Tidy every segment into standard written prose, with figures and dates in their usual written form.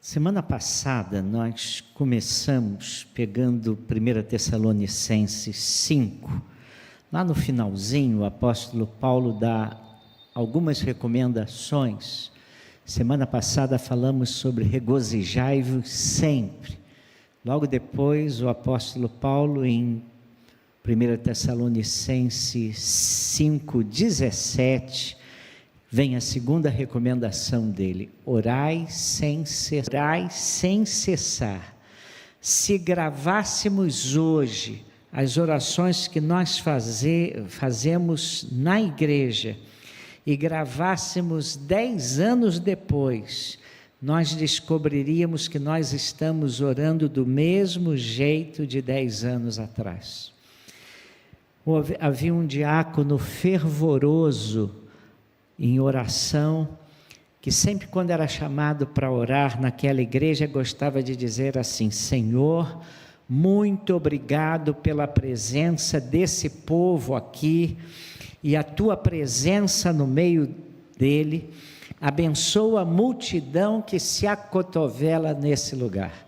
Semana passada nós começamos pegando 1 Tessalonicenses 5. Lá no finalzinho o apóstolo Paulo dá algumas recomendações. Semana passada falamos sobre regozijai-vos sempre. Logo depois o apóstolo Paulo em 1 Tessalonicenses 5:17 vem a segunda recomendação dele: orai sem cessar. Se gravássemos hoje as orações que nós fazemos na igreja e gravássemos 10 anos depois, nós descobriríamos que nós estamos orando do mesmo jeito de 10 anos atrás. Havia um diácono fervoroso em oração, que sempre quando era chamado para orar naquela igreja, gostava de dizer assim: Senhor, muito obrigado pela presença desse povo aqui, e a tua presença no meio dele, abençoa a multidão que se acotovela nesse lugar.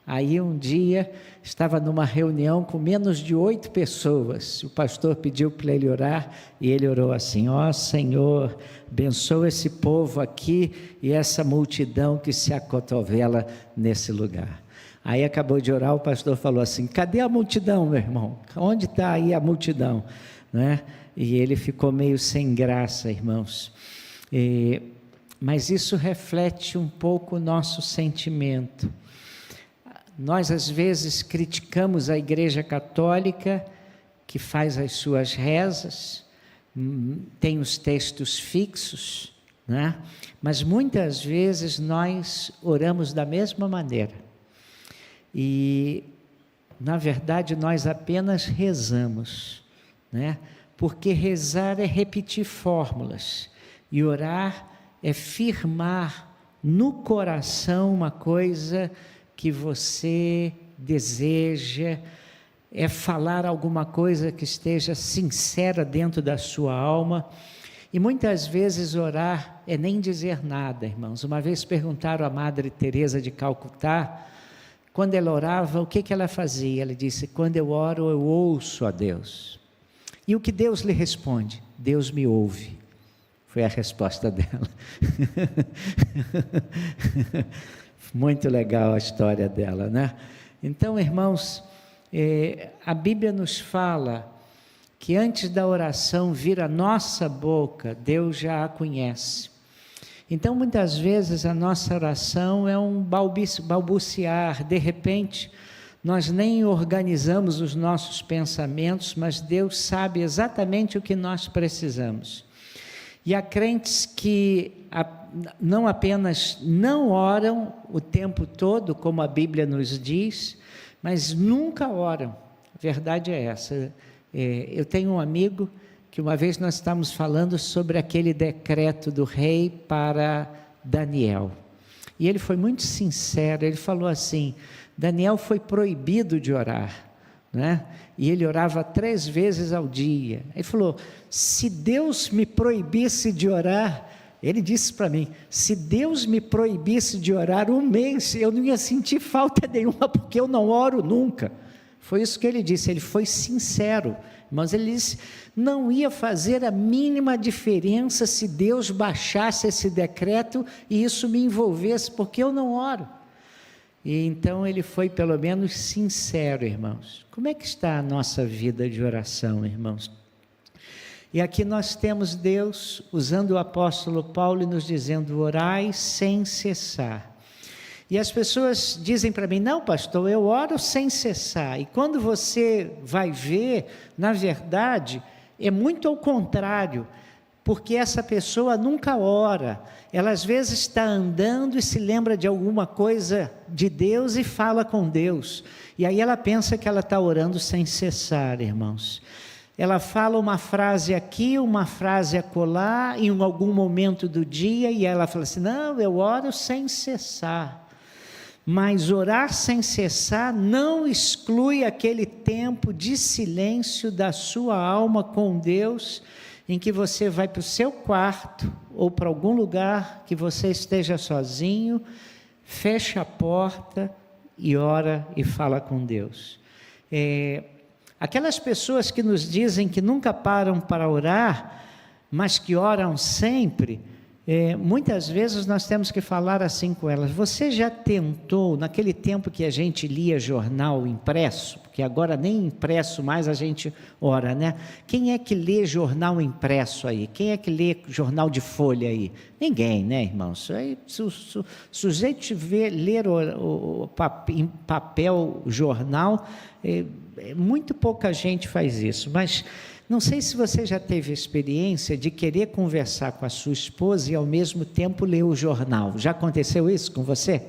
Aí um dia, estava numa reunião com menos de 8 pessoas, o pastor pediu para ele orar, e ele orou assim: ó Senhor, abençoa esse povo aqui, e essa multidão que se acotovela nesse lugar. Aí acabou de orar, o pastor falou assim: cadê a multidão, meu irmão? Onde está aí a multidão? Né? E ele ficou meio sem graça, irmãos. Mas isso reflete um pouco o nosso sentimento. Nós às vezes criticamos a Igreja Católica, que faz as suas rezas, tem os textos fixos, né? Mas muitas vezes nós oramos da mesma maneira. E, na verdade, nós apenas rezamos, né? Porque rezar é repetir fórmulas, e orar é firmar no coração uma coisa que você deseja, é falar alguma coisa que esteja sincera dentro da sua alma. E muitas vezes orar é nem dizer nada, irmãos. Uma vez perguntaram à Madre Teresa de Calcutá, quando ela orava, o que ela fazia? Ela disse: quando eu oro, eu ouço a Deus. E o que Deus lhe responde? Deus me ouve. Foi a resposta dela. Muito legal a história dela, né? Então, irmãos, a Bíblia nos fala que antes da oração vir à nossa boca, Deus já a conhece. Então, muitas vezes a nossa oração é um balbuciar, de repente, nós nem organizamos os nossos pensamentos, mas Deus sabe exatamente o que nós precisamos. E há crentes que não apenas não oram o tempo todo, como a Bíblia nos diz, mas nunca oram. A verdade é essa. Eu tenho um amigo que uma vez nós estávamos falando sobre aquele decreto do rei para Daniel. E ele foi muito sincero, ele falou assim: Daniel foi proibido de orar, né? E ele orava 3 vezes ao dia. Ele falou: se Deus me proibisse de orar, ele disse para mim, se Deus me proibisse de orar 1 mês, eu não ia sentir falta nenhuma, porque eu não oro nunca. Foi isso que ele disse, ele foi sincero. Mas ele disse, não ia fazer a mínima diferença se Deus baixasse esse decreto e isso me envolvesse, porque eu não oro. E então ele foi pelo menos sincero, irmãos. Como é que está a nossa vida de oração, irmãos? E aqui nós temos Deus usando o apóstolo Paulo e nos dizendo: orai sem cessar. E as pessoas dizem para mim: não, pastor, eu oro sem cessar. E quando você vai ver, na verdade, é muito ao contrário, porque essa pessoa nunca ora. Ela às vezes está andando e se lembra de alguma coisa de Deus e fala com Deus. E aí ela pensa que ela está orando sem cessar, irmãos. Ela fala uma frase aqui, uma frase acolá, em algum momento do dia, e ela fala assim: não, eu oro sem cessar. Mas orar sem cessar não exclui aquele tempo de silêncio da sua alma com Deus, em que você vai para o seu quarto, ou para algum lugar que você esteja sozinho, fecha a porta e ora e fala com Deus. Aquelas pessoas que nos dizem que nunca param para orar, mas que oram sempre, muitas vezes nós temos que falar assim com elas: você já tentou, naquele tempo que a gente lia jornal impresso, porque agora nem impresso mais a gente ora, né? Quem é que lê jornal impresso aí? Quem é que lê jornal de folha aí? Ninguém, né, irmãos? Aí, se o sujeito ler em papel jornal, muito pouca gente faz isso, mas não sei se você já teve a experiência de querer conversar com a sua esposa e ao mesmo tempo ler o jornal. Já aconteceu isso com você?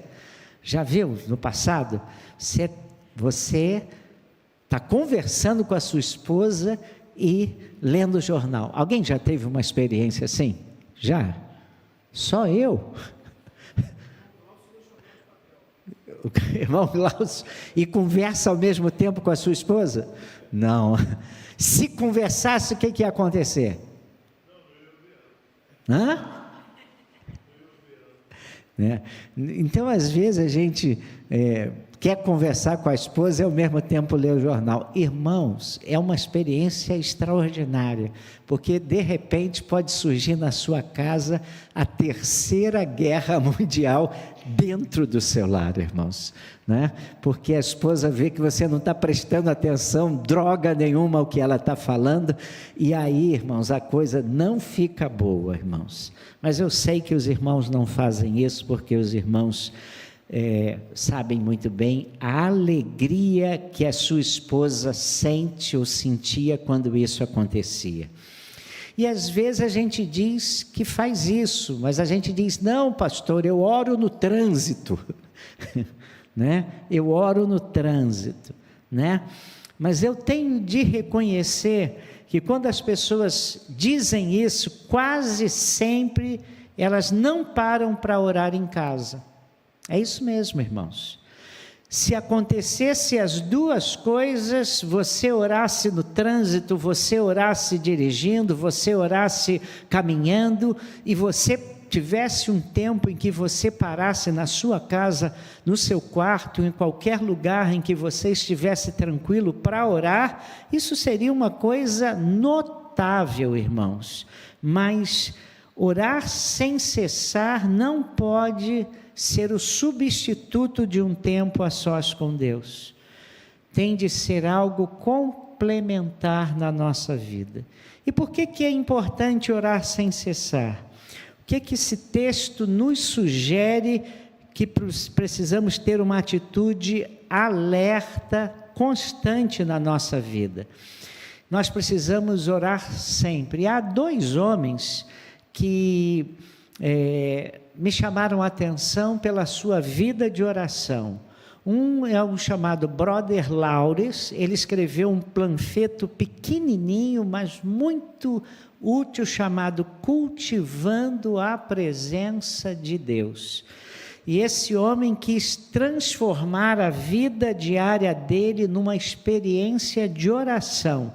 Já viu no passado? Você está conversando com a sua esposa e lendo o jornal. Alguém já teve uma experiência assim? Já? Só eu? O irmão Glaucio, e conversa ao mesmo tempo com a sua esposa? Não. Se conversasse, o que ia acontecer? Então, às vezes, a gente quer conversar com a esposa e ao mesmo tempo ler o jornal. Irmãos, é uma experiência extraordinária, porque de repente pode surgir na sua casa a terceira guerra mundial dentro do seu lar, irmãos, né? Porque a esposa vê que você não está prestando atenção, droga nenhuma ao que ela está falando, e aí, irmãos, a coisa não fica boa, irmãos. Mas eu sei que os irmãos não fazem isso, porque os irmãos sabem muito bem a alegria que a sua esposa sente ou sentia quando isso acontecia. E às vezes a gente diz que faz isso, mas a gente diz: não, pastor, eu oro no trânsito, né? Eu oro no trânsito, né? Mas eu tenho de reconhecer que quando as pessoas dizem isso, quase sempre elas não param para orar em casa. É isso mesmo, irmãos. Se acontecesse as duas coisas, você orasse no trânsito, você orasse dirigindo, você orasse caminhando, e você tivesse um tempo em que você parasse na sua casa, no seu quarto, em qualquer lugar em que você estivesse tranquilo para orar, isso seria uma coisa notável, irmãos. Mas orar sem cessar não pode ser o substituto de um tempo a sós com Deus. Tem de ser algo complementar na nossa vida. E por que é importante orar sem cessar? O que esse texto nos sugere? Que precisamos ter uma atitude alerta, constante na nossa vida. Nós precisamos orar sempre. Há dois homens que me chamaram a atenção pela sua vida de oração. Um é um chamado Brother Lawrence. Ele escreveu um panfleto pequenininho, mas muito útil, chamado Cultivando a Presença de Deus. E esse homem quis transformar a vida diária dele numa experiência de oração.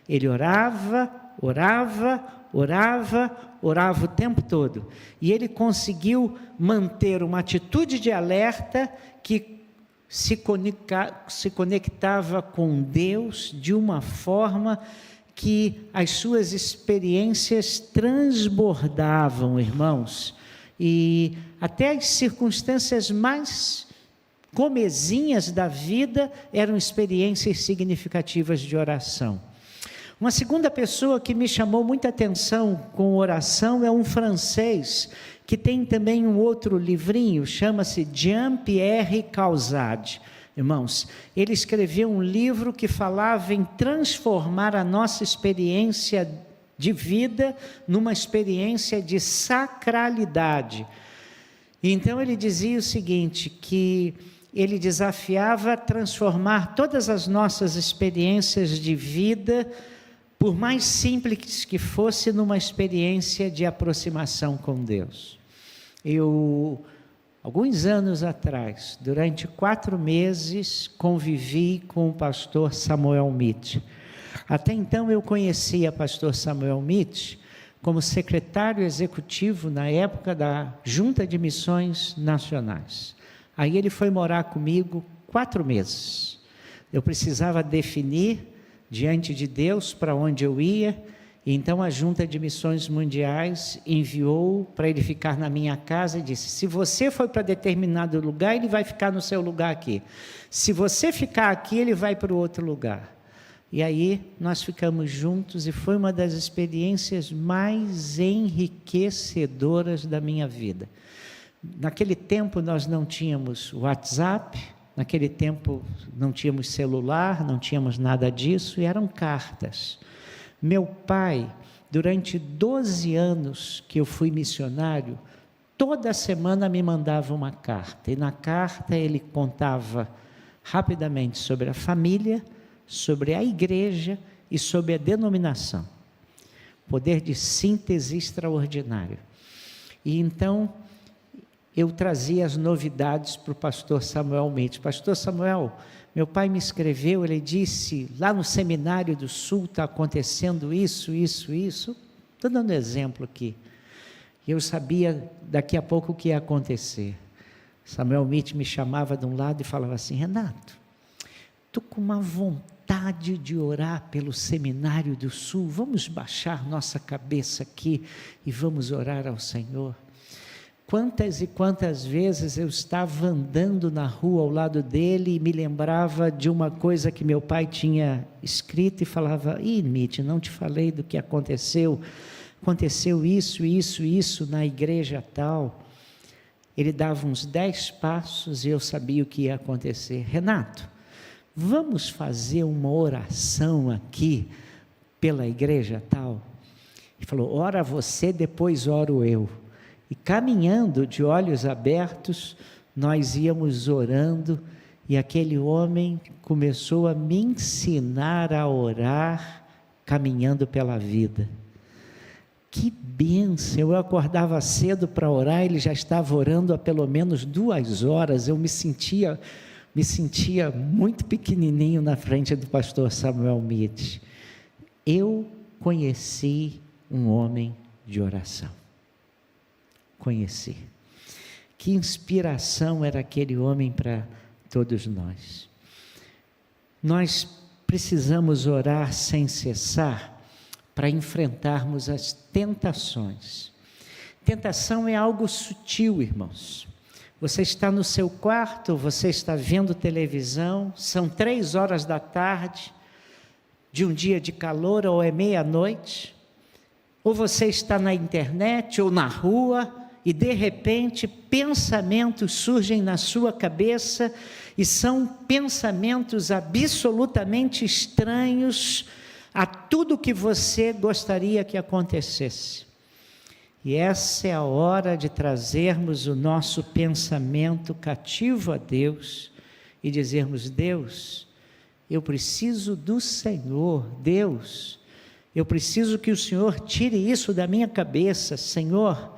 Ele orava o tempo todo. E ele conseguiu manter uma atitude de alerta que se conectava com Deus de uma forma que as suas experiências transbordavam, irmãos. E até as circunstâncias mais comezinhas da vida eram experiências significativas de oração. Uma segunda pessoa que me chamou muita atenção com oração é um francês, que tem também um outro livrinho, chama-se Jean-Pierre Causade. Irmãos, ele escreveu um livro que falava em transformar a nossa experiência de vida numa experiência de sacralidade. Então ele dizia o seguinte, que ele desafiava a transformar todas as nossas experiências de vida, por mais simples que fosse, numa experiência de aproximação com Deus. Alguns anos atrás, durante 4 meses, convivi com o pastor Samuel Mitch. Até então eu conhecia o pastor Samuel Mitch como secretário executivo na época da Junta de Missões Nacionais. Aí ele foi morar comigo 4 meses. Eu precisava definir diante de Deus para onde eu ia, e então a Junta de Missões Mundiais enviou para ele ficar na minha casa e disse: se você for para determinado lugar, ele vai ficar no seu lugar aqui. Se você ficar aqui, ele vai para o outro lugar. E aí nós ficamos juntos e foi uma das experiências mais enriquecedoras da minha vida. Naquele tempo nós não tínhamos WhatsApp, naquele tempo não tínhamos celular, não tínhamos nada disso, e eram cartas. Meu pai, durante 12 anos que eu fui missionário, toda semana me mandava uma carta, e na carta ele contava rapidamente sobre a família, sobre a igreja e sobre a denominação. Poder de síntese extraordinário. E então eu trazia as novidades para o pastor Samuel Mitch. Pastor Samuel, meu pai me escreveu, ele disse, lá no Seminário do Sul está acontecendo isso. Estou dando exemplo aqui. Eu sabia daqui a pouco o que ia acontecer. Samuel Mitch me chamava de um lado e falava assim: Renato, estou com uma vontade de orar pelo Seminário do Sul, vamos baixar nossa cabeça aqui e vamos orar ao Senhor. Quantas e quantas vezes eu estava andando na rua ao lado dele e me lembrava de uma coisa que meu pai tinha escrito e falava: Mitch, não te falei do que aconteceu isso na igreja tal. Ele dava uns 10 passos e eu sabia o que ia acontecer. Renato, vamos fazer uma oração aqui pela igreja tal? Ele falou: ora você, depois oro eu. E caminhando de olhos abertos, nós íamos orando, e aquele homem começou a me ensinar a orar, caminhando pela vida. Que bênção! Eu acordava cedo para orar, ele já estava orando há pelo menos 2 horas, eu me sentia muito pequenininho na frente do pastor Samuel Mitch. Eu conheci um homem de oração. Conheci. Que inspiração era aquele homem para todos nós. Nós precisamos orar sem cessar para enfrentarmos as tentações. Tentação é algo sutil, irmãos. Você está no seu quarto, você está vendo televisão, são 3 horas da tarde, de um dia de calor, ou é meia-noite, ou você está na internet, ou na rua, e de repente pensamentos surgem na sua cabeça, e são pensamentos absolutamente estranhos a tudo que você gostaria que acontecesse. E essa é a hora de trazermos o nosso pensamento cativo a Deus e dizermos: Deus, eu preciso do Senhor. Deus, eu preciso que o Senhor tire isso da minha cabeça. Senhor,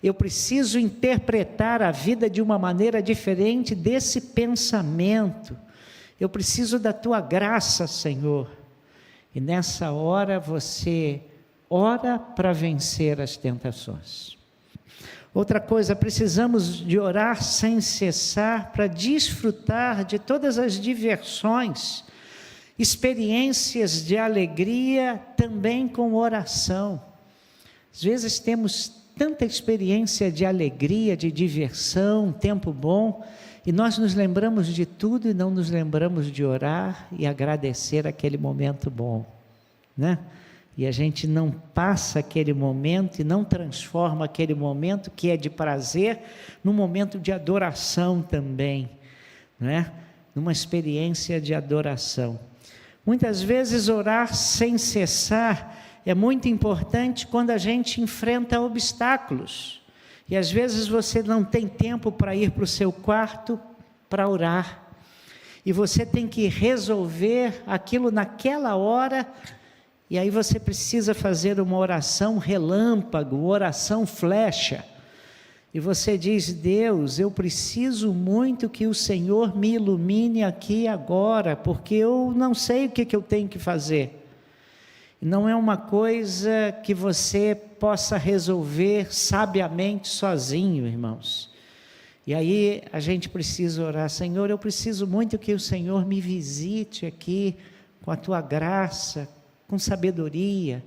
eu preciso interpretar a vida de uma maneira diferente desse pensamento. Eu preciso da tua graça, Senhor. E nessa hora você ora para vencer as tentações. Outra coisa, precisamos de orar sem cessar para desfrutar de todas as diversões, experiências de alegria também com oração. Às vezes temos tanta experiência de alegria, de diversão, tempo bom, e nós nos lembramos de tudo e não nos lembramos de orar e agradecer aquele momento bom, né? E a gente não passa aquele momento e não transforma aquele momento que é de prazer num momento de adoração também, né? Numa experiência de adoração. Muitas vezes orar sem cessar é muito importante quando a gente enfrenta obstáculos. E às vezes você não tem tempo para ir para o seu quarto para orar. E você tem que resolver aquilo naquela hora. E aí você precisa fazer uma oração relâmpago, oração flecha. E você diz: Deus, eu preciso muito que o Senhor me ilumine aqui agora, porque eu não sei o que eu tenho que fazer. Não é uma coisa que você possa resolver sabiamente sozinho, irmãos. E aí a gente precisa orar: Senhor, eu preciso muito que o Senhor me visite aqui com a tua graça, com sabedoria,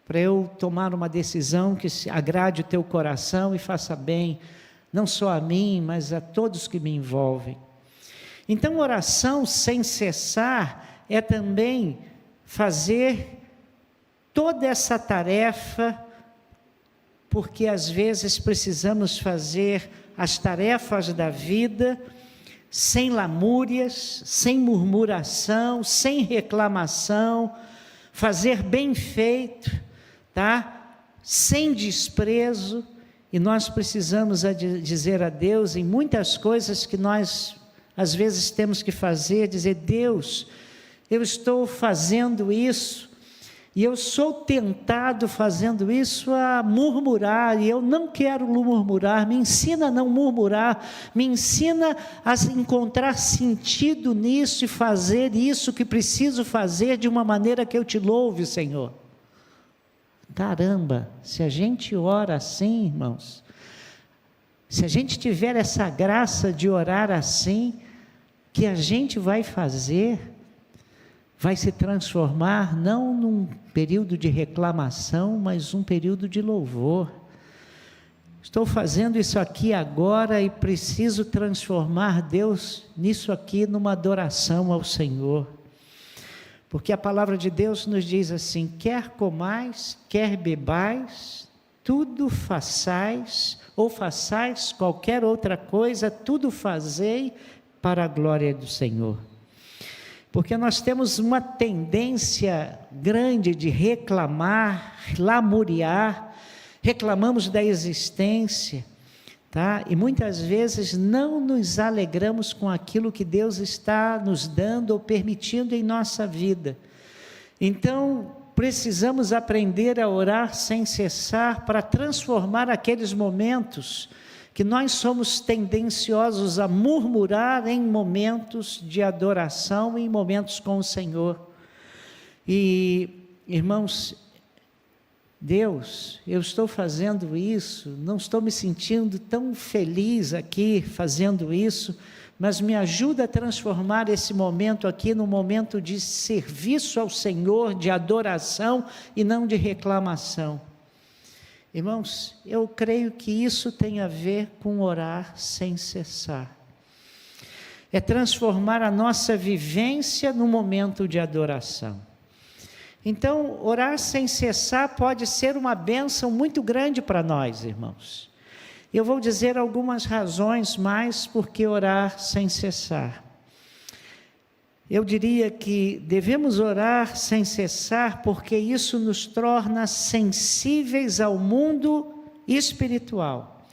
para eu tomar uma decisão que agrade o teu coração e faça bem, não só a mim, mas a todos que me envolvem. Então, oração sem cessar é também fazer toda essa tarefa, porque às vezes precisamos fazer as tarefas da vida sem lamúrias, sem murmuração, sem reclamação, fazer bem feito, tá? Sem desprezo. E nós precisamos dizer a Deus em muitas coisas que nós às vezes temos que fazer, dizer: Deus, eu estou fazendo isso, e eu sou tentado fazendo isso a murmurar, e eu não quero murmurar. Me ensina a não murmurar, me ensina a encontrar sentido nisso e fazer isso que preciso fazer de uma maneira que eu te louve, Senhor. Caramba, se a gente ora assim, irmãos, se a gente tiver essa graça de orar assim, que a gente vai fazer, vai se transformar não num período de reclamação, mas um período de louvor. Estou fazendo isso aqui agora e preciso transformar, Deus, nisso aqui numa adoração ao Senhor. Porque a palavra de Deus nos diz assim: quer comais, quer bebais, tudo façais, ou façais qualquer outra coisa, tudo fazei para a glória do Senhor. Porque nós temos uma tendência grande de reclamar, lamuriar, reclamamos da existência, tá? E muitas vezes não nos alegramos com aquilo que Deus está nos dando ou permitindo em nossa vida. Então, precisamos aprender a orar sem cessar para transformar aqueles momentos que nós somos tendenciosos a murmurar em momentos de adoração, em momentos com o Senhor. E, irmãos, Deus, eu estou fazendo isso, não estou me sentindo tão feliz aqui fazendo isso, mas me ajuda a transformar esse momento aqui num momento de serviço ao Senhor, de adoração e não de reclamação. Irmãos, eu creio que isso tem a ver com orar sem cessar. É transformar a nossa vivência num momento de adoração. Então, orar sem cessar pode ser uma bênção muito grande para nós, irmãos. Eu vou dizer algumas razões mais por que orar sem cessar. Eu diria que devemos orar sem cessar porque isso nos torna sensíveis ao mundo espiritual.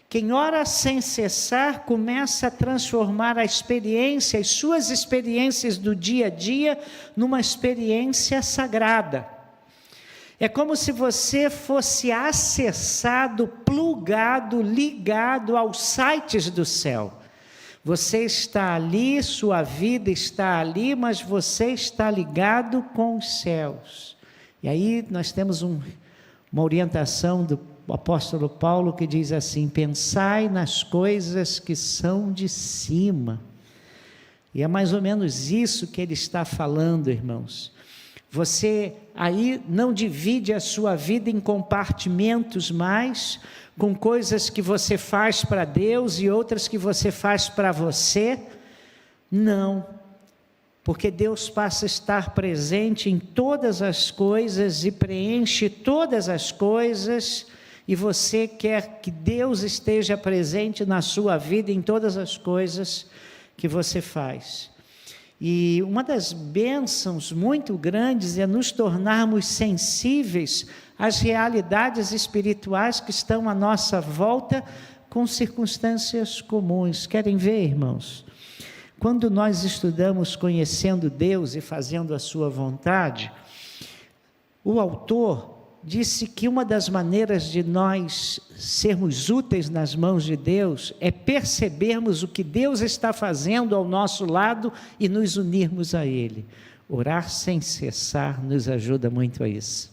Quem ora sem cessar começa a transformar a experiência, as suas experiências do dia a dia, numa experiência sagrada. É como se você fosse acessado, plugado, ligado aos sites do céu. Você está ali, sua vida está ali, mas você está ligado com os céus. E aí nós temos uma orientação do apóstolo Paulo que diz assim: pensai nas coisas que são de cima. E é mais ou menos isso que ele está falando, irmãos. Você aí não divide a sua vida em compartimentos mais, com coisas que você faz para Deus e outras que você faz para você. Não, porque Deus passa a estar presente em todas as coisas e preenche todas as coisas, e você quer que Deus esteja presente na sua vida em todas as coisas que você faz. E uma das bênçãos muito grandes é nos tornarmos sensíveis às realidades espirituais que estão à nossa volta com circunstâncias comuns. Querem ver, irmãos? Quando nós estudamos conhecendo Deus e fazendo a sua vontade, o autor disse que uma das maneiras de nós sermos úteis nas mãos de Deus é percebermos o que Deus está fazendo ao nosso lado e nos unirmos a Ele. Orar sem cessar nos ajuda muito a isso.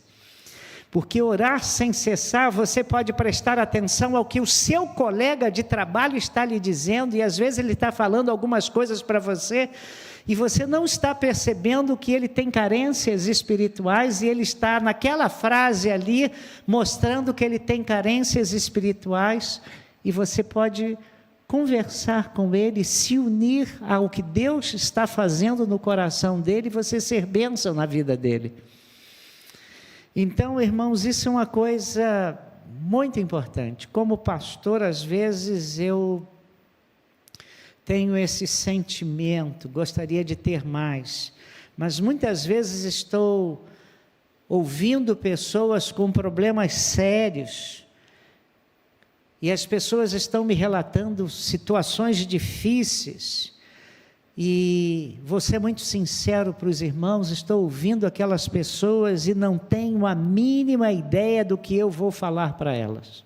Porque orar sem cessar, você pode prestar atenção ao que o seu colega de trabalho está lhe dizendo, e às vezes ele está falando algumas coisas para você, e você não está percebendo que ele tem carências espirituais, e ele está naquela frase ali, mostrando que ele tem carências espirituais, e você pode conversar com ele, se unir ao que Deus está fazendo no coração dele, e você ser bênção na vida dele. Então, irmãos, isso é uma coisa muito importante. Como pastor, às vezes eu tenho esse sentimento, gostaria de ter mais, mas muitas vezes estou ouvindo pessoas com problemas sérios, e as pessoas estão me relatando situações difíceis, e vou ser muito sincero para os irmãos, estou ouvindo aquelas pessoas e não tenho a mínima ideia do que eu vou falar para elas.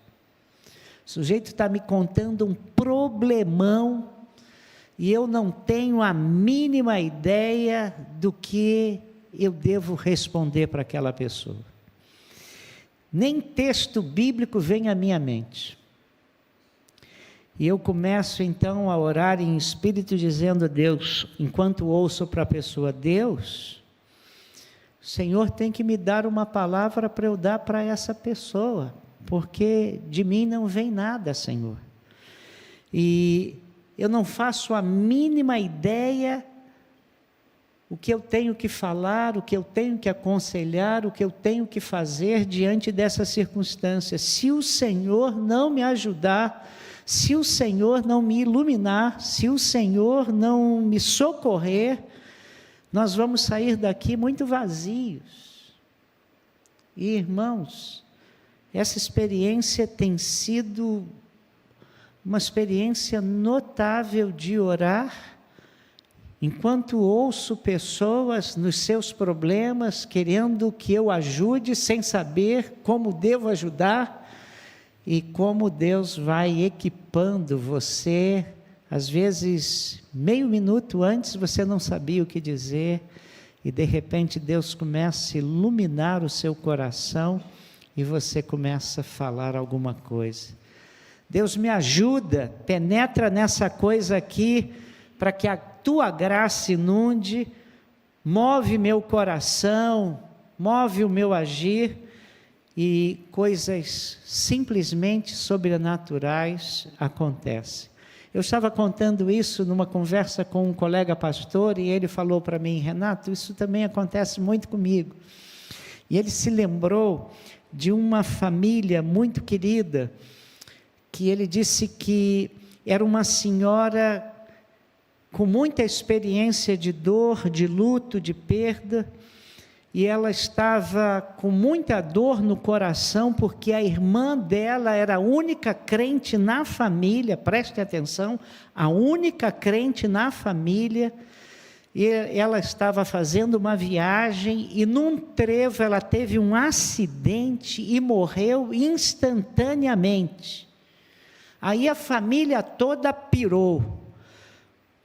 O sujeito está me contando um problemão, e eu não tenho a mínima ideia do que eu devo responder para aquela pessoa. Nem texto bíblico vem à minha mente. E eu começo então a orar em espírito, dizendo a Deus, enquanto ouço para a pessoa, Deus, o Senhor tem que me dar uma palavra para eu dar para essa pessoa, porque de mim não vem nada, Senhor. E eu não faço a mínima ideia o que eu tenho que falar, o que eu tenho que aconselhar, o que eu tenho que fazer diante dessa circunstância. Se o Senhor não me ajudar, se o Senhor não me iluminar, se o Senhor não me socorrer, nós vamos sair daqui muito vazios. E, irmãos, essa experiência tem sido uma experiência notável de orar, enquanto ouço pessoas nos seus problemas, querendo que eu ajude, sem saber como devo ajudar, e como Deus vai equipando você, às vezes meio minuto antes você não sabia o que dizer, e de repente Deus começa a iluminar o seu coração, e você começa a falar alguma coisa. Deus me ajuda, penetra nessa coisa aqui, para que a tua graça inunde, move meu coração, move o meu agir, e coisas simplesmente sobrenaturais acontecem. Eu estava contando isso numa conversa com um colega pastor, e ele falou para mim, Renato, isso também acontece muito comigo. E ele se lembrou de uma família muito querida, que ele disse que era uma senhora com muita experiência de dor, de luto, de perda, e ela estava com muita dor no coração, porque a irmã dela era a única crente na família, preste atenção, a única crente na família, e ela estava fazendo uma viagem, e num trevo ela teve um acidente e morreu instantaneamente. Aí a família toda pirou.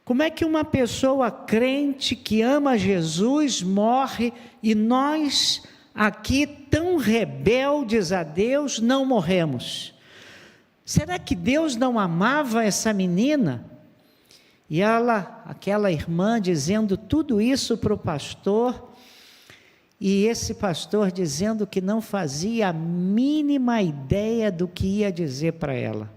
Como é que uma pessoa crente que ama Jesus morre e nós aqui tão rebeldes a Deus não morremos? Será que Deus não amava essa menina? E ela, aquela irmã, dizendo tudo isso para o pastor, e esse pastor dizendo que não fazia a mínima ideia do que ia dizer para ela.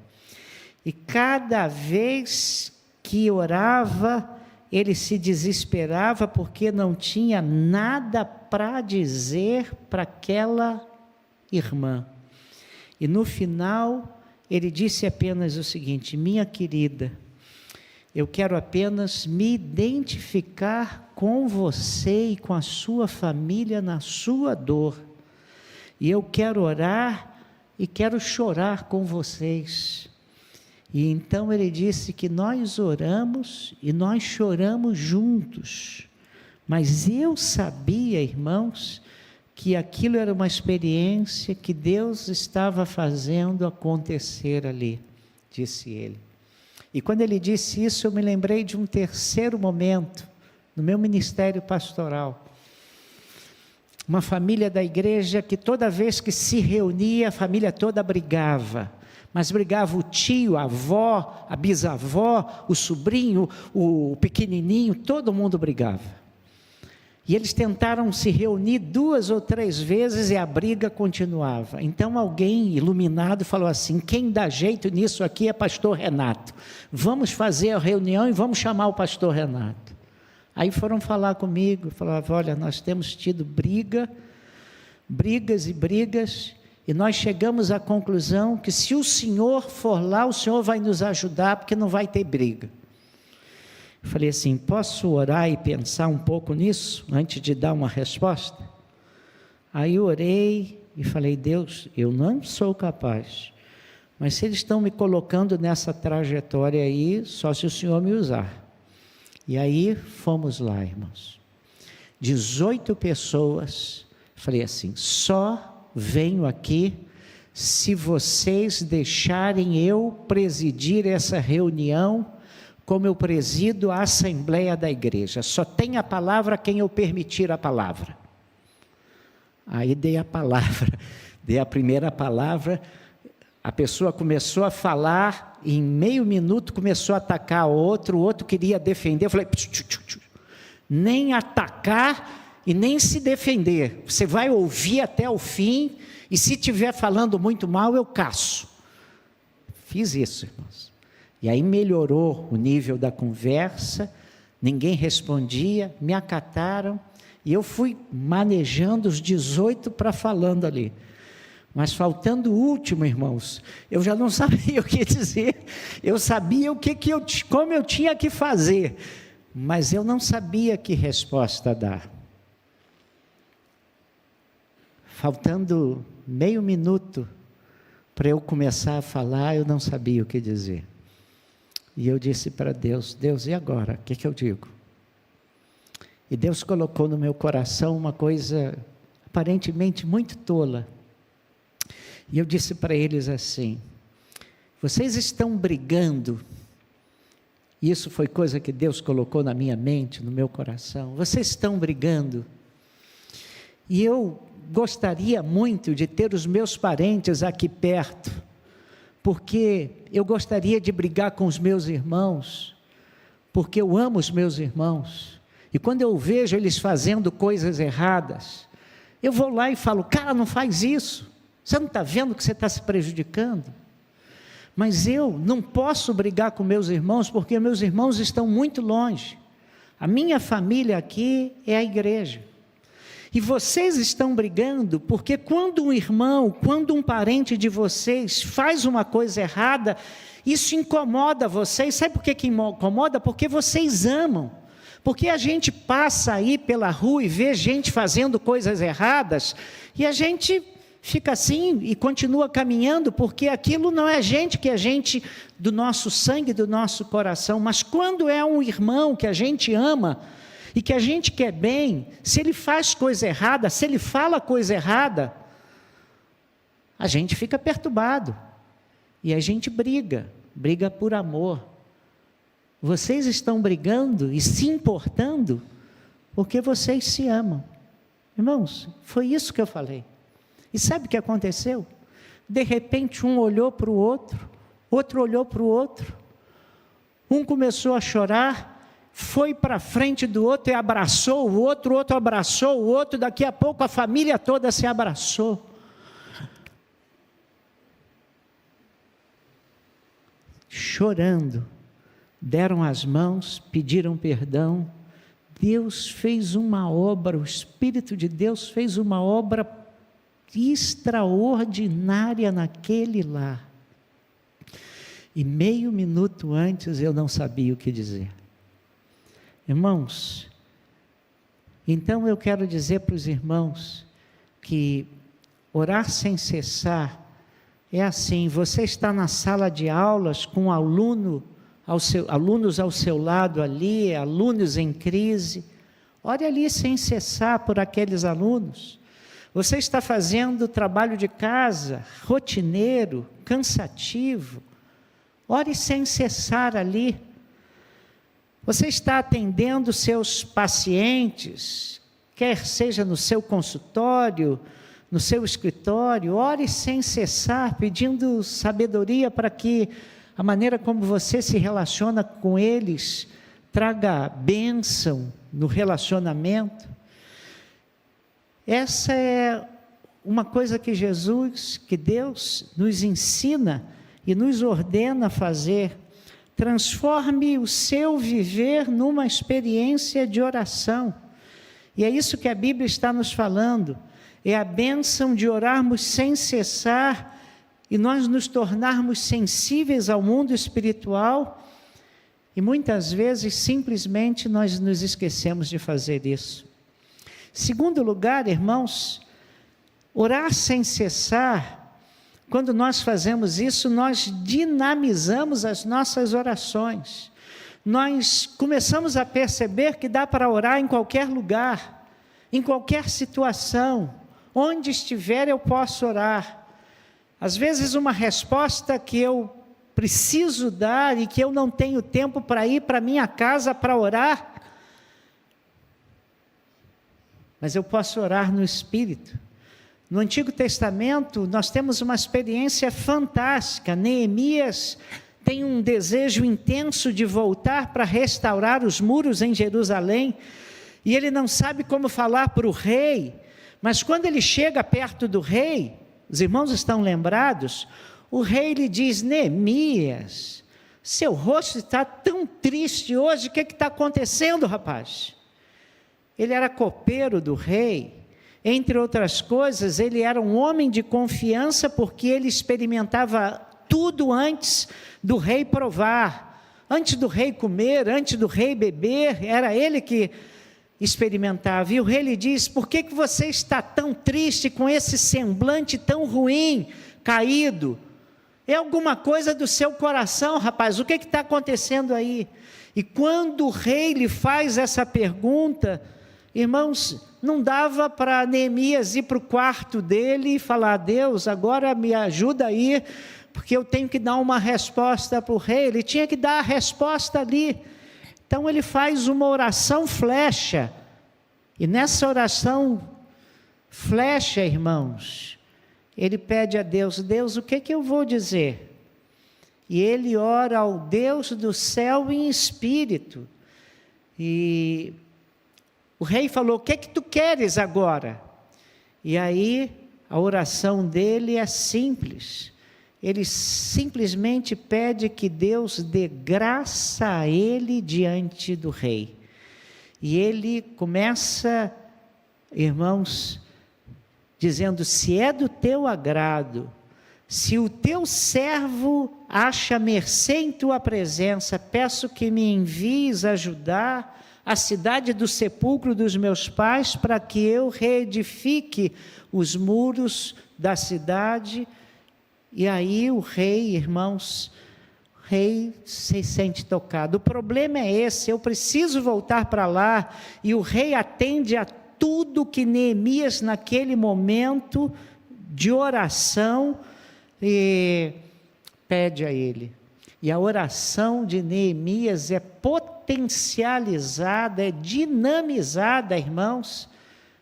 E cada vez que orava, ele se desesperava porque não tinha nada para dizer para aquela irmã. E no final, ele disse apenas o seguinte: minha querida, eu quero apenas me identificar com você e com a sua família na sua dor. E eu quero orar e quero chorar com vocês. E então ele disse que nós oramos e nós choramos juntos. Mas eu sabia, irmãos, que aquilo era uma experiência que Deus estava fazendo acontecer ali, disse ele. E quando ele disse isso, eu me lembrei de um terceiro momento, no meu ministério pastoral. uma família da igreja que toda vez que se reunia, a família toda brigava. Mas brigava o tio, a avó, a bisavó, o sobrinho, o pequenininho, todo mundo brigava. E eles tentaram se reunir 2 ou 3 vezes e a briga continuava. Então alguém iluminado falou assim: quem dá jeito nisso aqui é pastor Renato. Vamos fazer a reunião e vamos chamar o pastor Renato. Aí foram falar comigo, falavam: olha, nós temos tido brigas e brigas, e nós chegamos à conclusão que se o senhor for lá, o senhor vai nos ajudar, porque não vai ter briga. Eu falei assim: posso orar e pensar um pouco nisso, antes de dar uma resposta? Aí eu orei e falei: Deus, eu não sou capaz, mas se eles estão me colocando nessa trajetória aí, só se o senhor me usar. E aí fomos lá, irmãos, 18 pessoas, falei assim: só venho aqui se vocês deixarem eu presidir essa reunião, como eu presido a assembleia da igreja. Só tem a palavra quem eu permitir a palavra. Aí dei a palavra, dei a primeira palavra, a pessoa começou a falar, e em meio minuto começou a atacar o outro queria defender. Eu falei: nem atacar e nem se defender, você vai ouvir até o fim, e se estiver falando muito mal, eu caço. Fiz isso, irmãos. E aí melhorou o nível da conversa, ninguém respondia, me acataram, e eu fui manejando os 18 para falando ali. Mas faltando o último, irmãos, eu já não sabia o que dizer, eu sabia como eu tinha que fazer, mas eu não sabia que resposta dar. Faltando meio minuto para eu começar a falar, eu não sabia o que dizer. E eu disse para Deus: Deus, e agora? O que eu digo? E Deus colocou no meu coração uma coisa aparentemente muito tola. E eu disse para eles assim: vocês estão brigando, isso foi coisa que Deus colocou na minha mente, no meu coração, vocês estão brigando, e eu gostaria muito de ter os meus parentes aqui perto, porque eu gostaria de brigar com os meus irmãos, porque eu amo os meus irmãos, e quando eu vejo eles fazendo coisas erradas, eu vou lá e falo: cara, não faz isso, você não está vendo que você está se prejudicando? Mas eu não posso brigar com meus irmãos, porque meus irmãos estão muito longe, a minha família aqui é a igreja, e vocês estão brigando, porque quando um irmão, quando um parente de vocês faz uma coisa errada, isso incomoda vocês. Sabe por que incomoda? Porque vocês amam, porque a gente passa aí pela rua e vê gente fazendo coisas erradas, e a gente fica assim e continua caminhando, porque aquilo não é gente que a gente, do nosso sangue, do nosso coração, mas quando é um irmão que a gente ama, e que a gente quer bem, se ele faz coisa errada, se ele fala coisa errada, a gente fica perturbado, e a gente briga por amor. Vocês estão brigando e se importando, porque vocês se amam. Irmãos, foi isso que eu falei. E sabe o que aconteceu? De repente um olhou para o outro, outro olhou para o outro, um começou a chorar, foi para frente do outro e abraçou o outro abraçou o outro, daqui a pouco a família toda se abraçou. Chorando, deram as mãos, pediram perdão. Deus fez uma obra, o Espírito de Deus fez uma obra extraordinária naquele lar. E meio minuto antes eu não sabia o que dizer. Irmãos, então eu quero dizer para os irmãos que orar sem cessar é assim: você está na sala de aulas com alunos ao seu lado ali, alunos em crise, ore ali sem cessar por aqueles alunos. Você está fazendo trabalho de casa, rotineiro, cansativo, ore sem cessar ali. Você está atendendo seus pacientes, quer seja no seu consultório, no seu escritório, ore sem cessar, pedindo sabedoria para que a maneira como você se relaciona com eles traga bênção no relacionamento. Essa é uma coisa que Jesus, que Deus nos ensina e nos ordena fazer. Transforme o seu viver numa experiência de oração. E é isso que a Bíblia está nos falando. É a bênção de orarmos sem cessar e nós nos tornarmos sensíveis ao mundo espiritual. E muitas vezes, simplesmente, nós nos esquecemos de fazer isso. Segundo lugar, irmãos, orar sem cessar, quando nós fazemos isso, nós dinamizamos as nossas orações. Nós começamos a perceber que dá para orar em qualquer lugar, em qualquer situação, onde estiver eu posso orar. Às vezes uma resposta que eu preciso dar e que eu não tenho tempo para ir para minha casa para orar, mas eu posso orar no Espírito. No Antigo Testamento, nós temos uma experiência fantástica. Neemias tem um desejo intenso de voltar para restaurar os muros em Jerusalém, e ele não sabe como falar para o rei, mas quando ele chega perto do rei, os irmãos estão lembrados, o rei lhe diz: Neemias, seu rosto está tão triste hoje, o que está acontecendo, rapaz? Ele era copeiro do rei, entre outras coisas, ele era um homem de confiança, porque ele experimentava tudo antes do rei provar, antes do rei comer, antes do rei beber, era ele que experimentava. E o rei lhe diz: por que você está tão triste, com esse semblante tão ruim, caído? É alguma coisa do seu coração, rapaz, o que está acontecendo aí? E quando o rei lhe faz essa pergunta, irmãos, não dava para Neemias ir para o quarto dele e falar: Deus, agora me ajuda aí, porque eu tenho que dar uma resposta para o rei. Ele tinha que dar a resposta ali. Então ele faz uma oração flecha, e nessa oração flecha, irmãos, ele pede a Deus: Deus, o que eu vou dizer? E ele ora ao Deus do céu em espírito, e o rei falou: o que tu queres agora? E aí a oração dele é simples. Ele simplesmente pede que Deus dê graça a ele diante do rei. E ele começa, irmãos, dizendo: se é do teu agrado, se o teu servo acha mercê em tua presença, peço que me envies ajudar a cidade do sepulcro dos meus pais, para que eu reedifique os muros da cidade. E aí o rei, irmãos, o rei se sente tocado. O problema é esse: eu preciso voltar para lá. E o rei atende a tudo que Neemias, naquele momento de oração, pede a ele. E a oração de Neemias é potencializada, é dinamizada, irmãos,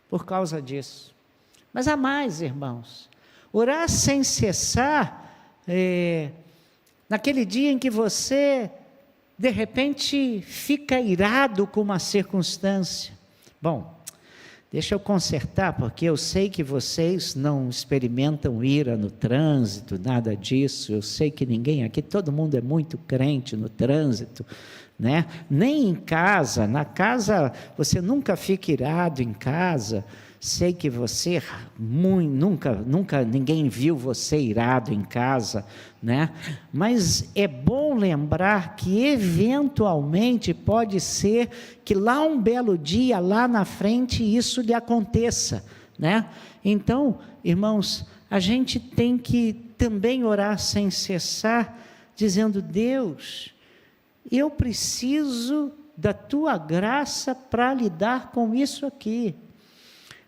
por causa disso. Mas há mais, irmãos. Orar sem cessar, naquele dia em que você, de repente, fica irado com uma circunstância. Bom, deixa eu consertar, porque eu sei que vocês não experimentam ira no trânsito, nada disso. Eu sei que ninguém aqui, todo mundo é muito crente no trânsito, né? Nem em casa, na casa você nunca fica irado em casa. Sei que você nunca ninguém viu você irado em casa, né? Mas é bom lembrar que eventualmente pode ser que lá um belo dia, lá na frente, isso lhe aconteça, né? Então, irmãos, a gente tem que também orar sem cessar, dizendo: Deus, eu preciso da tua graça para lidar com isso aqui.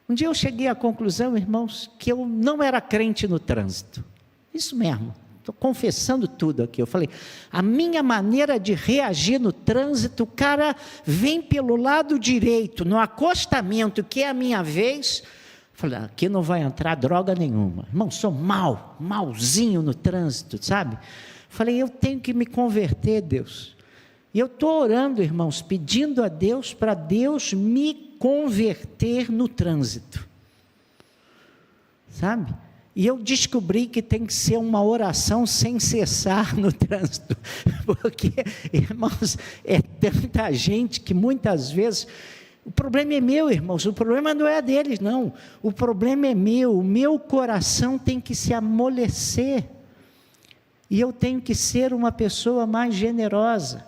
Um dia eu cheguei à conclusão, irmãos, que eu não era crente no trânsito. Isso mesmo, estou confessando tudo aqui. Eu falei, a minha maneira de reagir no trânsito, o cara vem pelo lado direito, no acostamento, que é a minha vez. Eu falei, aqui não vai entrar droga nenhuma. Irmão, sou malzinho no trânsito, sabe? Eu falei, eu tenho que me converter, Deus. E eu estou orando, irmãos, pedindo a Deus para Deus me converter no trânsito. Sabe? E eu descobri que tem que ser uma oração sem cessar no trânsito, porque, irmãos, é tanta gente que muitas vezes, o problema é meu, irmãos, o problema não é deles, não, o problema é meu, o meu coração tem que se amolecer, e eu tenho que ser uma pessoa mais generosa.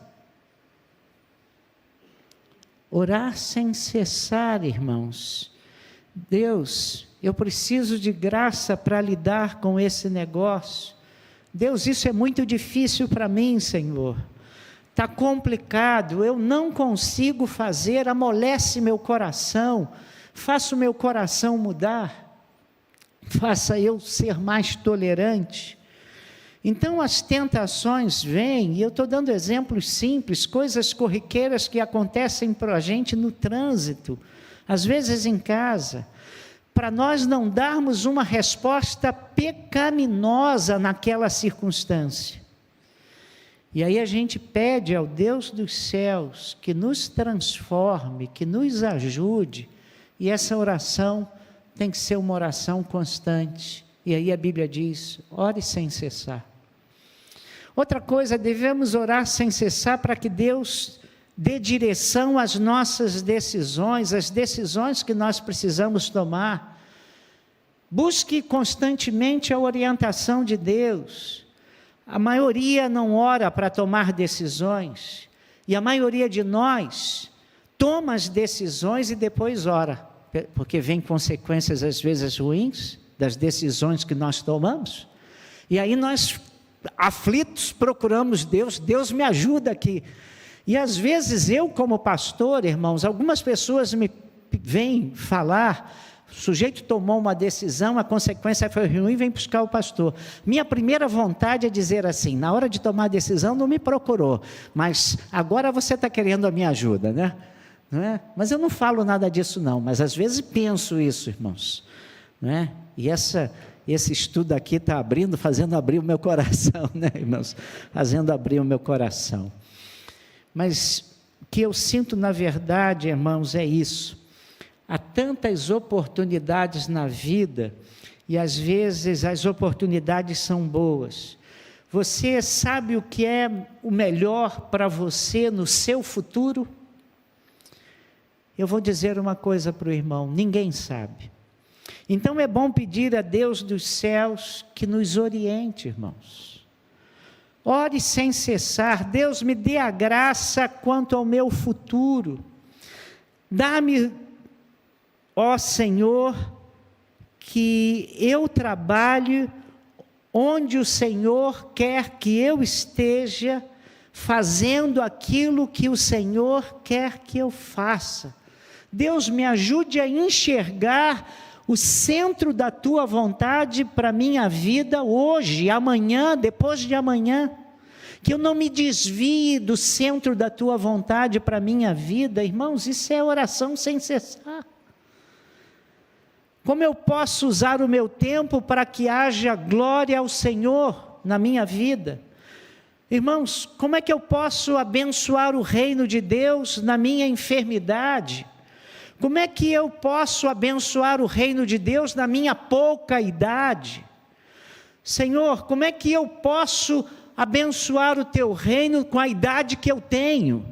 Orar sem cessar, irmãos. Deus, eu preciso de graça para lidar com esse negócio. Deus, isso é muito difícil para mim, Senhor. Está complicado, eu não consigo fazer, amolece meu coração, faça o meu coração mudar, faça eu ser mais tolerante. Então as tentações vêm, e eu estou dando exemplos simples, coisas corriqueiras que acontecem para a gente no trânsito, às vezes em casa, para nós não darmos uma resposta pecaminosa naquela circunstância. E aí a gente pede ao Deus dos céus que nos transforme, que nos ajude, e essa oração tem que ser uma oração constante. E aí a Bíblia diz, ore sem cessar. Outra coisa, devemos orar sem cessar para que Deus dê direção às nossas decisões, às decisões que nós precisamos tomar. Busque constantemente a orientação de Deus. A maioria não ora para tomar decisões, e a maioria de nós toma as decisões e depois ora, porque vem consequências às vezes ruins das decisões que nós tomamos, e aí nós aflitos procuramos Deus, Deus me ajuda aqui. E às vezes eu como pastor, irmãos, algumas pessoas me vêm falar, o sujeito tomou uma decisão, a consequência foi ruim, vem buscar o pastor. Minha primeira vontade é dizer assim, na hora de tomar a decisão não me procurou, mas agora você está querendo a minha ajuda, né? Não é? Mas eu não falo nada disso não, mas às vezes penso isso, irmãos, não é? E esse estudo aqui está fazendo abrir o meu coração, né, irmãos? Fazendo abrir o meu coração. Mas o que eu sinto na verdade, irmãos, é isso. Há tantas oportunidades na vida, e às vezes as oportunidades são boas. Você sabe o que é o melhor para você no seu futuro? Eu vou dizer uma coisa para o irmão, ninguém sabe. Então é bom pedir a Deus dos céus que nos oriente, irmãos. Ore sem cessar, Deus me dê a graça quanto ao meu futuro. Dá-me, ó Senhor, que eu trabalhe onde o Senhor quer que eu esteja, fazendo aquilo que o Senhor quer que eu faça. Deus me ajude a enxergar o centro da tua vontade para a minha vida hoje, amanhã, depois de amanhã. Que eu não me desvie do centro da tua vontade para a minha vida. Irmãos, isso é oração sem cessar. Como eu posso usar o meu tempo para que haja glória ao Senhor na minha vida? Irmãos, como é que eu posso abençoar o reino de Deus na minha enfermidade? Como é que eu posso abençoar o reino de Deus na minha pouca idade? Senhor, como é que eu posso abençoar o teu reino com a idade que eu tenho?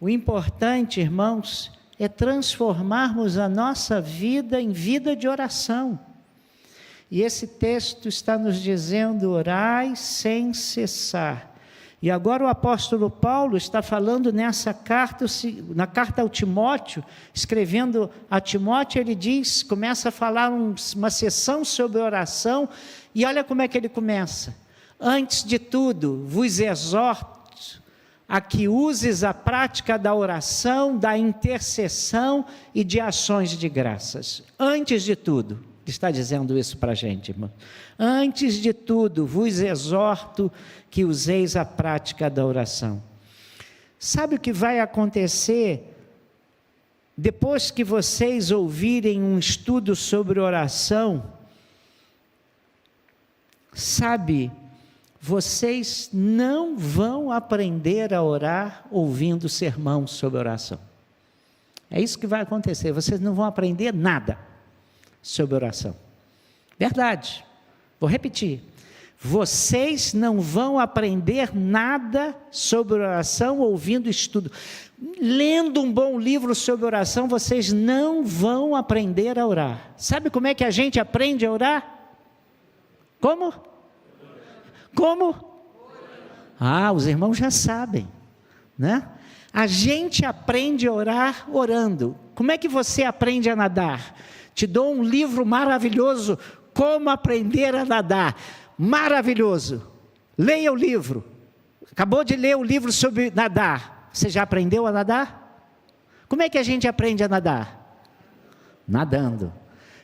O importante, irmãos, é transformarmos a nossa vida em vida de oração. E esse texto está nos dizendo, orai sem cessar. E agora o apóstolo Paulo está falando nessa carta, na carta ao Timóteo, escrevendo a Timóteo, ele diz, começa a falar uma sessão sobre oração, e olha como é que ele começa. Antes de tudo, vos exorto a que uses a prática da oração, da intercessão e de ações de graças. Antes de tudo. está dizendo isso para a gente, irmão. Antes de tudo, vos exorto que useis a prática da oração. Sabe o que vai acontecer depois que vocês ouvirem um estudo sobre oração? Sabe, vocês não vão aprender a orar ouvindo sermão sobre oração. É isso que vai acontecer, vocês não vão aprender nada sobre oração. Verdade, vou repetir. Vocês não vão aprender nada sobre oração ouvindo estudo. Lendo um bom livro sobre oração, vocês não vão aprender a orar. Sabe como é que a gente aprende a orar? Como? Como? Ah, os irmãos já sabem, né? A gente aprende a orar orando. Como é que você aprende a nadar? Te dou um livro maravilhoso, Como Aprender a Nadar. Maravilhoso. Leia o livro. Acabou de ler o livro sobre nadar. Você já aprendeu a nadar? Como é que a gente aprende a nadar? Nadando.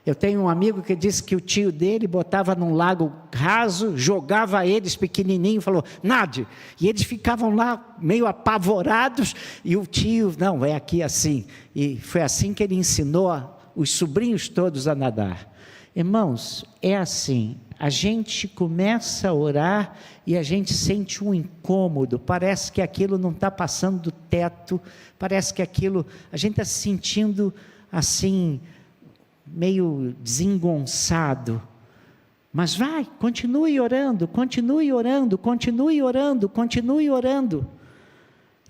Eu tenho um amigo que disse que o tio dele botava num lago raso, jogava eles pequenininho, falou, nade. E eles ficavam lá meio apavorados, e o tio, não, é aqui assim. E foi assim que ele ensinou os sobrinhos todos a nadar. Irmãos, é assim, a gente começa a orar e a gente sente um incômodo, parece que aquilo não está passando do teto, parece que aquilo, a gente está se sentindo assim, meio desengonçado, mas vai, continue orando, continue orando, continue orando, continue orando.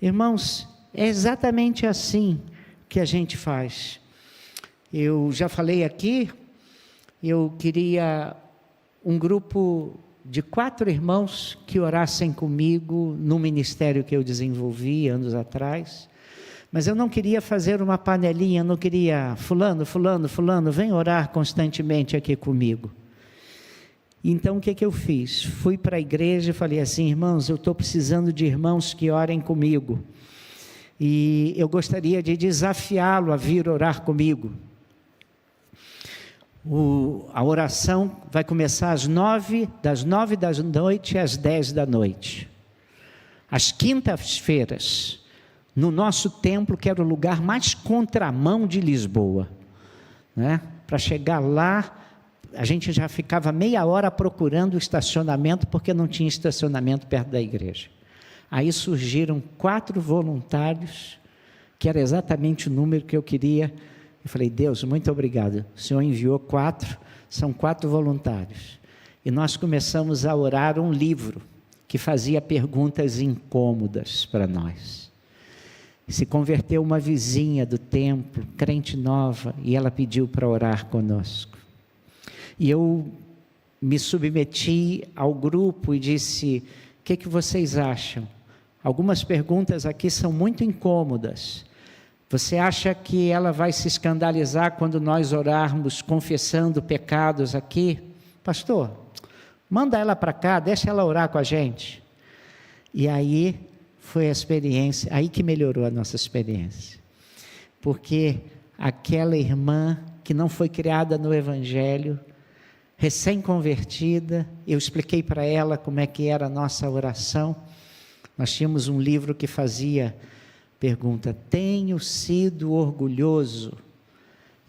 Irmãos, é exatamente assim que a gente faz. Eu já falei aqui, eu queria um grupo de 4 irmãos que orassem comigo no ministério que eu desenvolvi anos atrás, mas eu não queria fazer uma panelinha, eu não queria, fulano, vem orar constantemente aqui comigo. Então o que eu fiz? Fui para a igreja e falei assim, irmãos, eu estou precisando de irmãos que orem comigo, e eu gostaria de desafiá-lo a vir orar comigo. A oração vai começar das 9 da noite às 10 da noite. Às quintas-feiras, no nosso templo, que era o lugar mais contramão de Lisboa, né? Para chegar lá, a gente já ficava meia hora procurando o estacionamento, porque não tinha estacionamento perto da igreja. Aí surgiram 4 voluntários, que era exatamente o número que eu queria. Eu falei, Deus, muito obrigado, o Senhor enviou 4, são 4 voluntários. E nós começamos a orar um livro, que fazia perguntas incômodas para nós. Se converteu uma vizinha do templo, crente nova, e ela pediu para orar conosco. E eu me submeti ao grupo e disse, o que vocês acham? Algumas perguntas aqui são muito incômodas. Você acha que ela vai se escandalizar quando nós orarmos confessando pecados aqui? Pastor, manda ela para cá, deixa ela orar com a gente. E aí foi a experiência, aí que melhorou a nossa experiência. Porque aquela irmã que não foi criada no Evangelho, recém-convertida, eu expliquei para ela como é que era a nossa oração. Nós tínhamos um livro que fazia pergunta, tenho sido orgulhoso?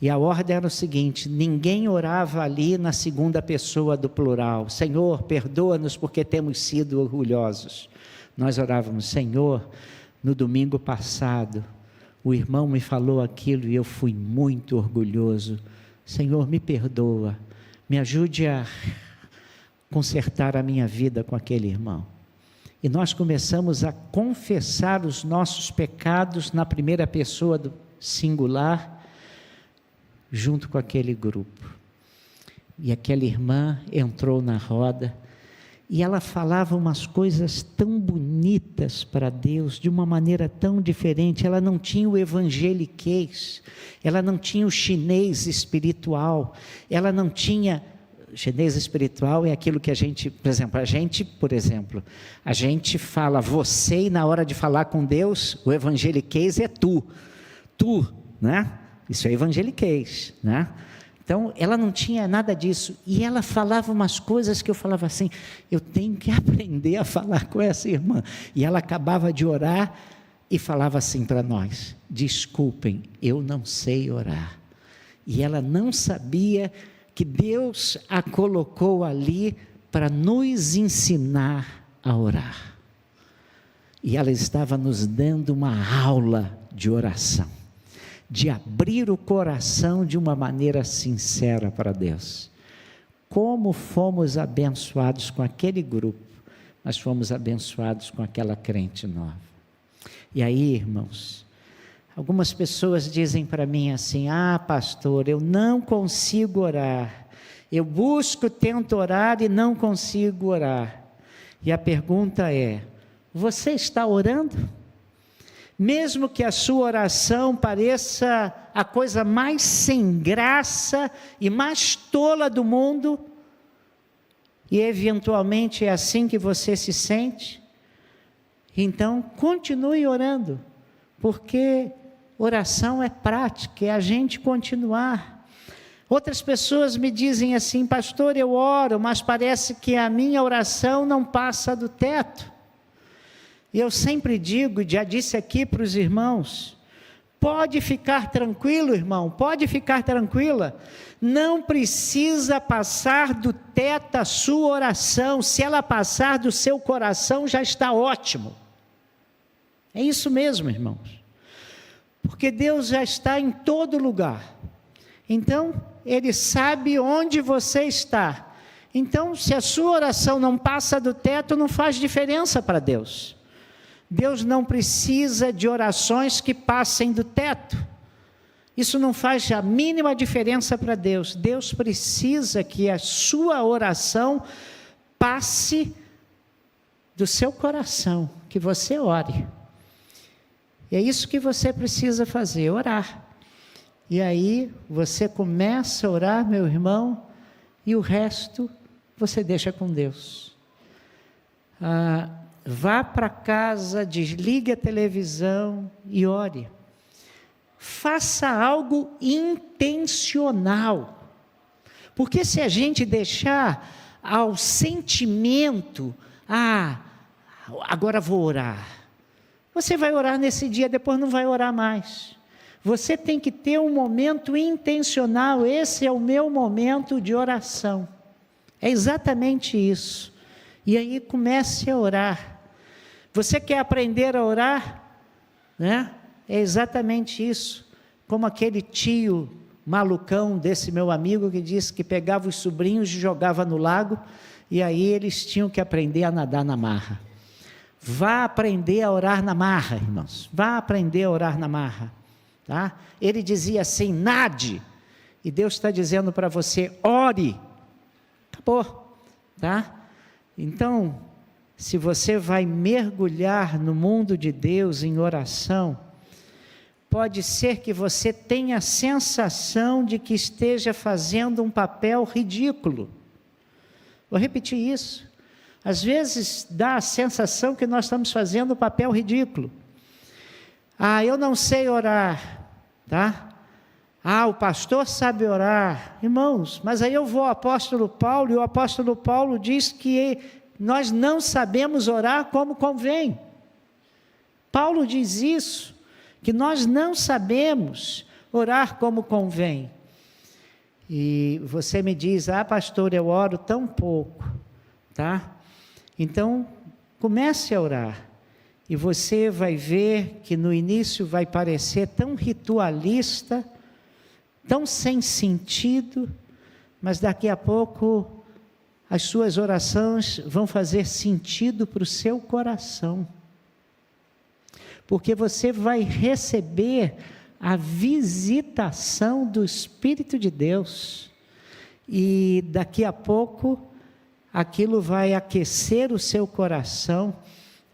E a ordem era o seguinte, ninguém orava ali na segunda pessoa do plural, Senhor, perdoa-nos porque temos sido orgulhosos. Nós orávamos, Senhor, no domingo passado, o irmão me falou aquilo e eu fui muito orgulhoso. Senhor, me perdoa, me ajude a consertar a minha vida com aquele irmão. E nós começamos a confessar os nossos pecados na primeira pessoa do singular, junto com aquele grupo. E aquela irmã entrou na roda, e ela falava umas coisas tão bonitas para Deus, de uma maneira tão diferente. Ela não tinha o evangeliquez, ela não tinha o chinês espiritual, ela não tinha... Chinês espiritual é aquilo que a gente, por exemplo, a gente fala você, e na hora de falar com Deus, o evangeliquez é tu, né? Isso é evangeliquez, né? Então, ela não tinha nada disso. E ela falava umas coisas que eu falava assim, eu tenho que aprender a falar com essa irmã. E ela acabava de orar e falava assim para nós, desculpem, eu não sei orar. E ela não sabia que Deus a colocou ali para nos ensinar a orar. E ela estava nos dando uma aula de oração, de abrir o coração de uma maneira sincera para Deus. Como fomos abençoados com aquele grupo, mas fomos abençoados com aquela crente nova. E aí, irmãos, algumas pessoas dizem para mim assim, pastor, eu não consigo orar, eu busco, tento orar e não consigo orar. E a pergunta é, você está orando? Mesmo que a sua oração pareça a coisa mais sem graça e mais tola do mundo, e eventualmente é assim que você se sente, então continue orando, porque oração é prática, é a gente continuar. Outras pessoas me dizem assim, pastor, eu oro, mas parece que a minha oração não passa do teto. E eu sempre digo, já disse aqui para os irmãos, pode ficar tranquilo, irmão, pode ficar tranquila, não precisa passar do teto a sua oração, se ela passar do seu coração já está ótimo. É isso mesmo, irmãos, porque Deus já está em todo lugar, então Ele sabe onde você está, então se a sua oração não passa do teto, não faz diferença para Deus. Deus não precisa de orações que passem do teto. Isso não faz a mínima diferença para Deus. Deus precisa que a sua oração passe do seu coração, que você ore. E é isso que você precisa fazer, orar. E aí você começa a orar, meu irmão, e o resto você deixa com Deus. Vá para casa, desligue a televisão e ore. Faça algo intencional. Porque se a gente deixar ao sentimento, agora vou orar. Você vai orar nesse dia, depois não vai orar mais. Você tem que ter um momento intencional, esse é o meu momento de oração. É exatamente isso. E aí comece a orar. Você quer aprender a orar? Né? É exatamente isso. Como aquele tio malucão desse meu amigo que disse que pegava os sobrinhos e jogava no lago, e aí eles tinham que aprender a nadar na marra. Vá aprender a orar na marra, irmãos. Vá aprender a orar na marra. Tá? Ele dizia assim, nade. E Deus está dizendo para você, ore. Acabou. Tá? Então, se você vai mergulhar no mundo de Deus em oração, pode ser que você tenha a sensação de que esteja fazendo um papel ridículo. Vou repetir isso. Às vezes dá a sensação que nós estamos fazendo um papel ridículo. Eu não sei orar, tá? O pastor sabe orar. Irmãos, mas aí eu vou ao apóstolo Paulo, e o apóstolo Paulo diz que nós não sabemos orar como convém. Paulo diz isso, que nós não sabemos orar como convém. E você me diz, pastor, eu oro tão pouco, tá? Então, comece a orar. E você vai ver que no início vai parecer tão ritualista, tão sem sentido, mas daqui a pouco as suas orações vão fazer sentido para o seu coração. Porque você vai receber a visitação do Espírito de Deus. E daqui a pouco, aquilo vai aquecer o seu coração.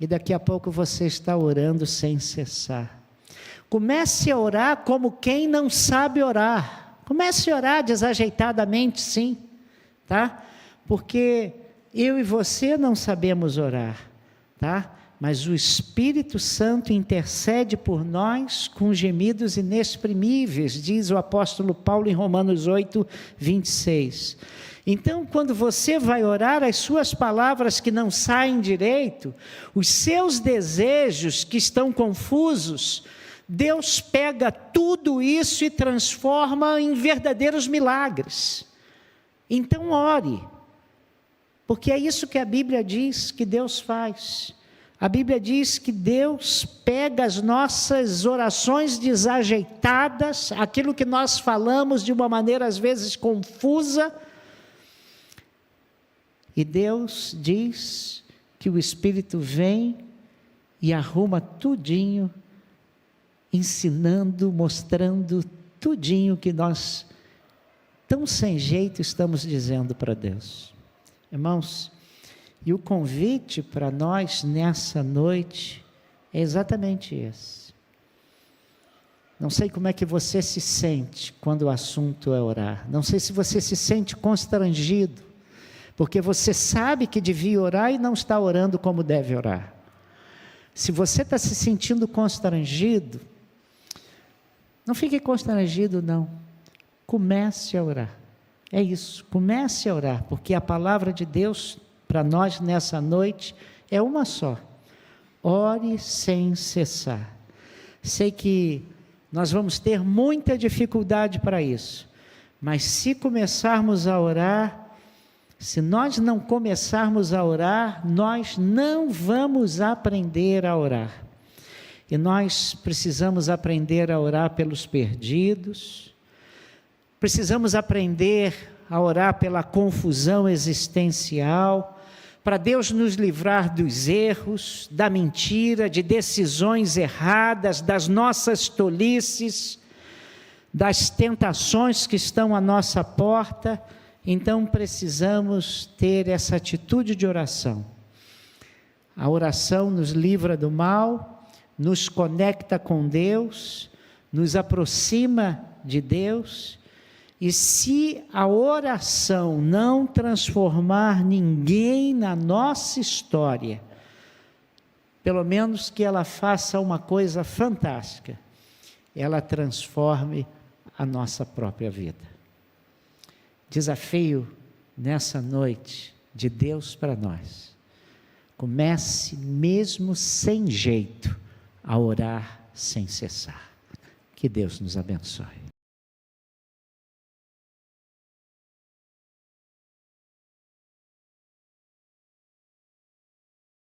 E daqui a pouco você está orando sem cessar. Comece a orar como quem não sabe orar. Comece a orar desajeitadamente, sim. Tá? Porque eu e você não sabemos orar, tá? mas o Espírito Santo intercede por nós com gemidos inexprimíveis, diz o apóstolo Paulo em Romanos 8, 26. Então, quando você vai orar, as suas palavras que não saem direito, os seus desejos que estão confusos, Deus pega tudo isso e transforma em verdadeiros milagres. Então ore, porque é isso que a Bíblia diz que Deus faz. A Bíblia diz que Deus pega as nossas orações desajeitadas, aquilo que nós falamos de uma maneira às vezes confusa, e Deus diz que o Espírito vem e arruma tudinho, ensinando, mostrando tudinho que nós, tão sem jeito, estamos dizendo para Deus. Irmãos, e o convite para nós nessa noite é exatamente esse. Não sei como é que você se sente quando o assunto é orar. Não sei se você se sente constrangido, porque você sabe que devia orar e não está orando como deve orar. Se você está se sentindo constrangido, não fique constrangido não. Comece a orar. É isso, comece a orar, porque a palavra de Deus para nós nessa noite é uma só: ore sem cessar. Sei que nós vamos ter muita dificuldade para isso, mas se começarmos a orar, se nós não começarmos a orar, nós não vamos aprender a orar. E nós precisamos aprender a orar pelos perdidos, precisamos aprender a orar pela confusão existencial, para Deus nos livrar dos erros, da mentira, de decisões erradas, das nossas tolices, das tentações que estão à nossa porta. Então precisamos ter essa atitude de oração. A oração nos livra do mal, nos conecta com Deus, nos aproxima de Deus. E se a oração não transformar ninguém na nossa história, pelo menos que ela faça uma coisa fantástica, ela transforme a nossa própria vida. Desafio nessa noite de Deus para nós: comece mesmo sem jeito a orar sem cessar. Que Deus nos abençoe.